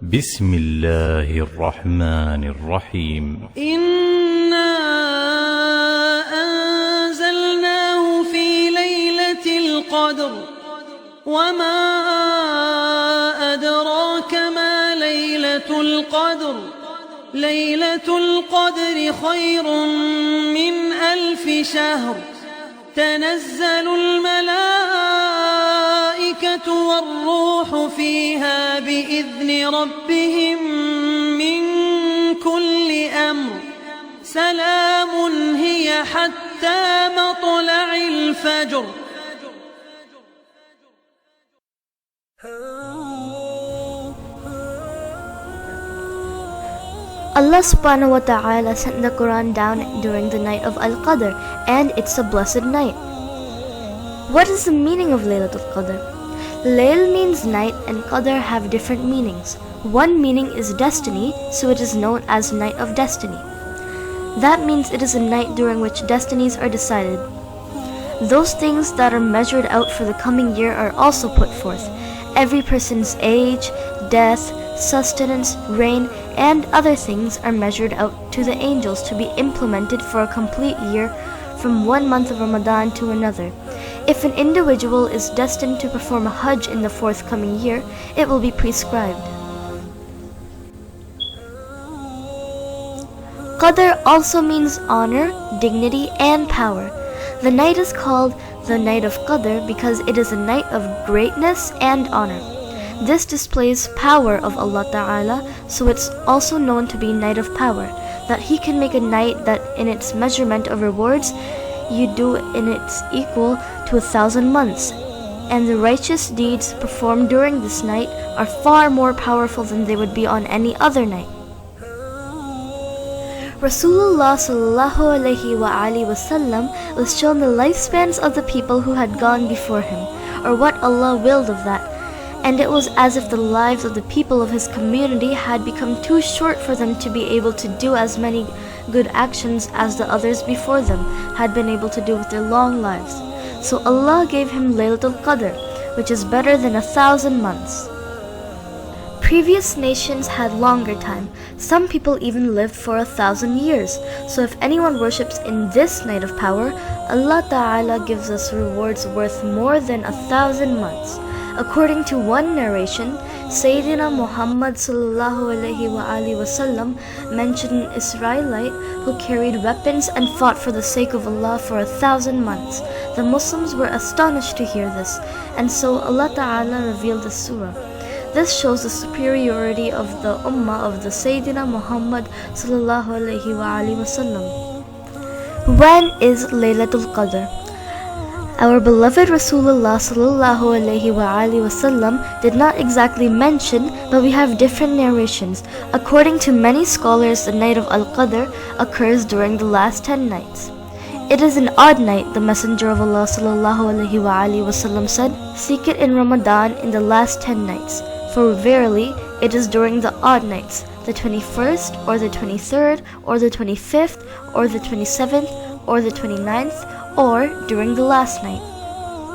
بسم الله الرحمن الرحيم إنا أنزلناه في ليلة القدر وما أدراك ما ليلة القدر ليلة القدر خير من 1000 شهر تنزل الملائكة والروح فيها بإذن ربهم من كل أمر سلام هي حتى مطلع الفجر. Allah subhanahu wa ta'ala sent the Quran down during the night of Al-Qadr, and it's a blessed night. What is the meaning of Laylatul Qadr? Layl means night and Qadr have different meanings. One meaning is destiny, so it is known as Night of Destiny. That means it is a night during which destinies are decided. Those things that are measured out for the coming year are also put forth. Every person's age, death, sustenance, rain, and other things are measured out to the angels to be implemented for a complete year from 1 month of Ramadan to another. If an individual is destined to perform a Hajj in the forthcoming year, it will be prescribed. Qadr also means honor, dignity, and power. The night is called the Night of Qadr because it is a night of greatness and honor. This displays power of Allah Ta'ala, so it's also known to be Night of Power, that He can make a night that in its measurement of rewards you do in its equal to 1,000 months, and the righteous deeds performed during this night are far more powerful than they would be on any other night. Rasulullah sallallahu alaihi wasallam was shown the lifespans of the people who had gone before him, or what Allah willed of that, and it was as if the lives of the people of his community had become too short for them to be able to do as many good actions as the others before them had been able to do with their long lives. So Allah gave him Laylatul Qadr, which is better than 1,000 months. Previous nations had longer time. Some people even lived for 1,000 years. So if anyone worships in this night of power, Allah Ta'ala gives us rewards worth more than 1,000 months. According to one narration, Sayyidina Muhammad sallallahu alaihi wasallam mentioned an Israelite who carried weapons and fought for the sake of Allah for 1,000 months. The Muslims were astonished to hear this, and so Allah Ta'ala revealed the surah. This shows the superiority of the ummah of the Sayyidina Muhammad sallallahu alaihi wasallam. When is Laylatul Qadr? Our beloved Rasulullah sallallahu alaihi wasallam did not exactly mention, but we have different narrations. According to many scholars, the night of Al-Qadr occurs during the last 10 nights. It is an odd night, the Messenger of Allah sallallahu alaihi wasallam said, "Seek it in Ramadan in the last 10 nights. For verily, it is during the odd nights, the 21st, or the 23rd, or the 25th, or the 27th, or the 29th, or during the last night."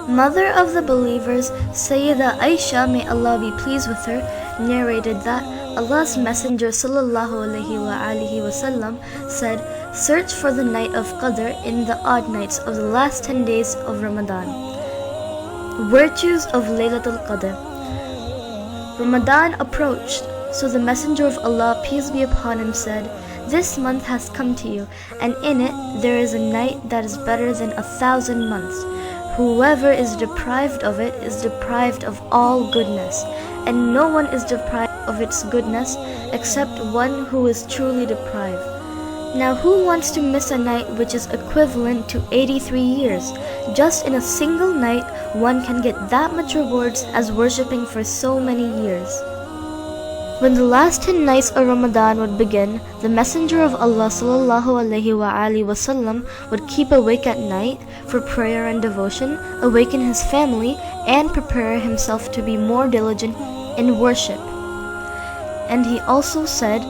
Mother of the believers, Sayyidah Aisha, may Allah be pleased with her, narrated that Allah's Messenger sallallahu alaihi wasallam said, "Search for the night of Qadr in the odd nights of the last 10 days of Ramadan." Virtues of Laylatul Qadr. Ramadan approached, so the Messenger of Allah, peace be upon him, said, "This month has come to you, and in it there is a night that is better than 1,000 months. Whoever is deprived of it is deprived of all goodness, and no one is deprived of its goodness except one who is truly deprived." Now who wants to miss a night which is equivalent to 83 years? Just in a single night, one can get that much rewards as worshipping for so many years. When the last 10 nights of Ramadan would begin, the Messenger of Allah sallallahu alaihi wasallam would keep awake at night for prayer and devotion, awaken his family, and prepare himself to be more diligent in worship. And he also said,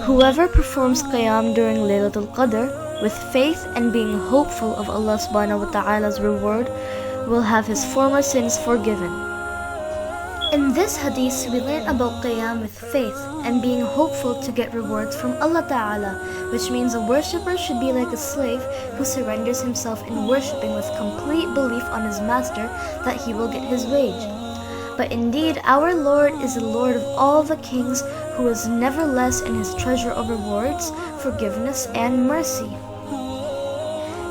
"Whoever performs Qiyam during Laylatul Qadr with faith and being hopeful of Allah subhanahu wa ta'ala's reward will have his former sins forgiven." In this hadith, we learn about qiyam with faith and being hopeful to get rewards from Allah Ta'ala, which means a worshipper should be like a slave who surrenders himself in worshipping with complete belief on his master that he will get his wage. But indeed, our Lord is the Lord of all the kings, who is never less in his treasure of rewards, forgiveness, and mercy.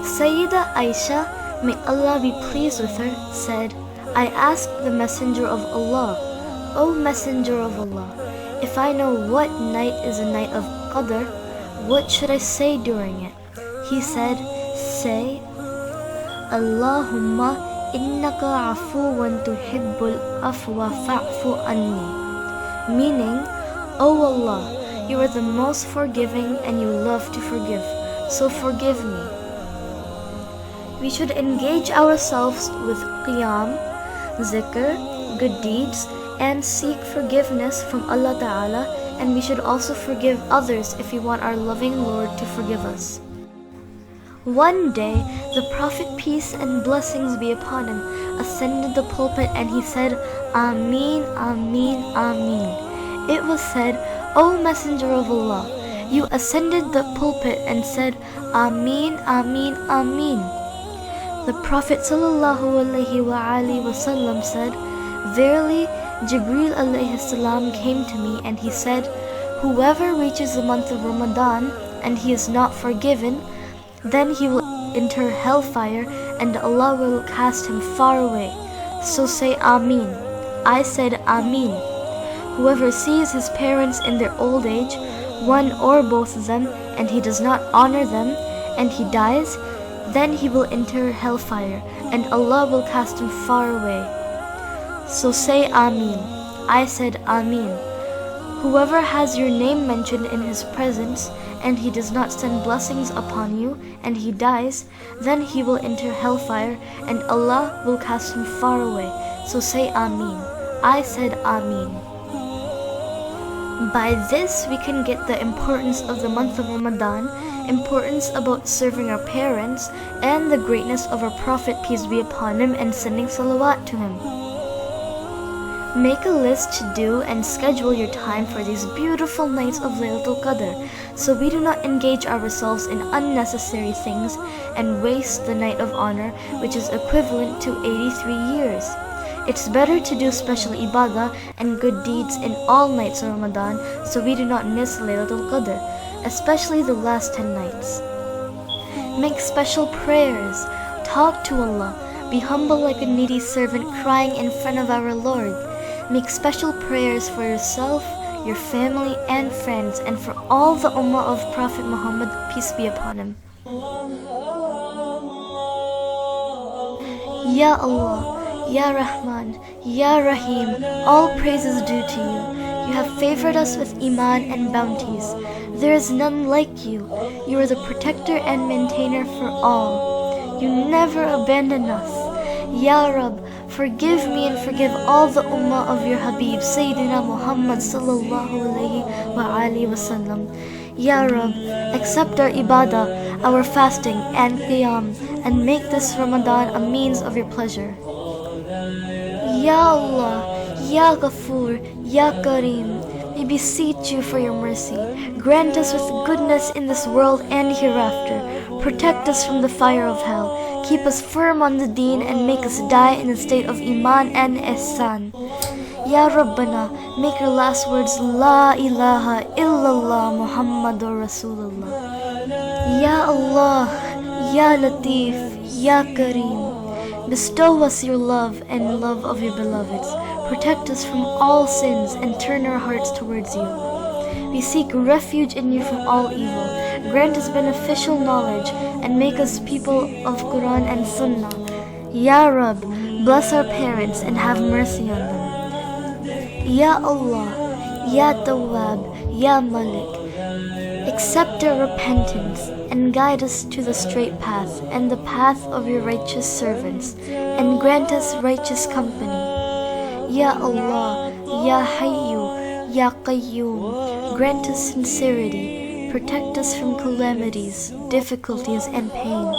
Sayyida Aisha, may Allah be pleased with her, said, I asked the Messenger of Allah, O Messenger of Allah, if I know what night is a night of Qadr, what should I say during it? He said, say, Allahumma innaka afuwan tuhibbul afwa fa'fu anni. Meaning, O Allah, you are the most forgiving and you love to forgive, so forgive me. We should engage ourselves with qiyam, zikr, good deeds, and seek forgiveness from Allah Ta'ala, and we should also forgive others if we want our loving Lord to forgive us. One day, the Prophet, peace and blessings be upon him, ascended the pulpit and he said, Ameen, Ameen, Ameen. It was said, O Messenger of Allah, you ascended the pulpit and said, Ameen, Ameen, Ameen. The Prophet ﷺ said, verily, Jibreel alayhi salam came to me and he said, whoever reaches the month of Ramadan and he is not forgiven, then he will enter hellfire and Allah will cast him far away. So say Ameen. I said Ameen. Whoever sees his parents in their old age, one or both of them, and he does not honor them, and he dies, then he will enter hellfire, and Allah will cast him far away. So say Ameen. I said Ameen. Whoever has your name mentioned in his presence, and he does not send blessings upon you, and he dies, then he will enter hellfire, and Allah will cast him far away. So say Ameen. I said Ameen. By this we can get the importance of the month of Ramadan, importance about serving our parents, and the greatness of our Prophet, peace be upon him, and sending salawat to him. Make a list to do and schedule your time for these beautiful nights of Laylatul Qadr, so we do not engage ourselves in unnecessary things and waste the night of honor, which is equivalent to 83 years. It's better to do special ibadah and good deeds in all nights of Ramadan, so we do not miss Laylatul Qadr, especially the last 10 nights. Make special prayers, talk to Allah, be humble like a needy servant crying in front of our Lord. Make special prayers for yourself, your family and friends, and for all the ummah of Prophet Muhammad, peace be upon him. Ya Allah, Ya Rahman, Ya Rahim, all praise is due to you. You have favored us with iman and bounties. There is none like you. You are the protector and maintainer for all. You never abandon us. Ya Rab, forgive me and forgive all the ummah of your Habib, Sayyidina Muhammad sallallahu alayhi wa sallam. Ya Rab, accept our ibadah, our fasting and qiyam, and make this Ramadan a means of your pleasure. Ya Allah, Ya Ghafoor, Ya Kareem, we beseech you for your mercy. Grant us with goodness in this world and hereafter. Protect us from the fire of hell. Keep us firm on the deen and make us die in a state of iman and ihsan. Ya Rabbana, make our last words La ilaha illallah Muhammadur Rasulullah. Ya Allah, Ya Latif, Ya Kareem, bestow us your love and love of your beloveds. Protect us from all sins and turn our hearts towards you. We seek refuge in you from all evil. Grant us beneficial knowledge and make us people of Quran and Sunnah. Ya Rab, bless our parents and have mercy on them. Ya Allah, Ya Tawwab, Ya Malik, accept our repentance and guide us to the straight path and the path of your righteous servants, and grant us righteous company. Ya Allah, Ya Hayyu, Ya Qayyum, grant us sincerity, protect us from calamities, difficulties and pain.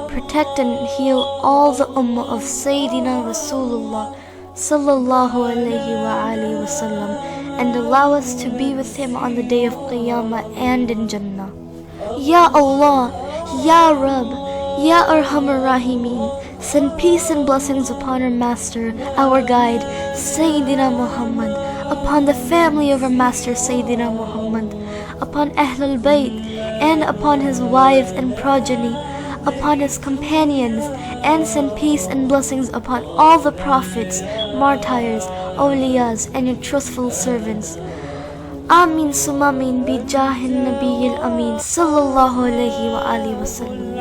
Protect and heal all the ummah of Sayyidina Rasulullah sallallahu alayhi wa alihi wasallam, and allow us to be with him on the day of Qiyamah and in Jannah. Ya Allah, Ya Rabb, Ya Arhamar Rahimin, send peace and blessings upon our Master, our Guide, Sayyidina Muhammad, upon the family of our Master, Sayyidina Muhammad, upon Ahlul Bayt, and upon his wives and progeny, upon his companions, and send peace and blessings upon all the prophets, martyrs, awliyas, and your truthful servants. Amin summa amin bi jahin nabiyil amin sallallahu alayhi wa alihi wa sallam.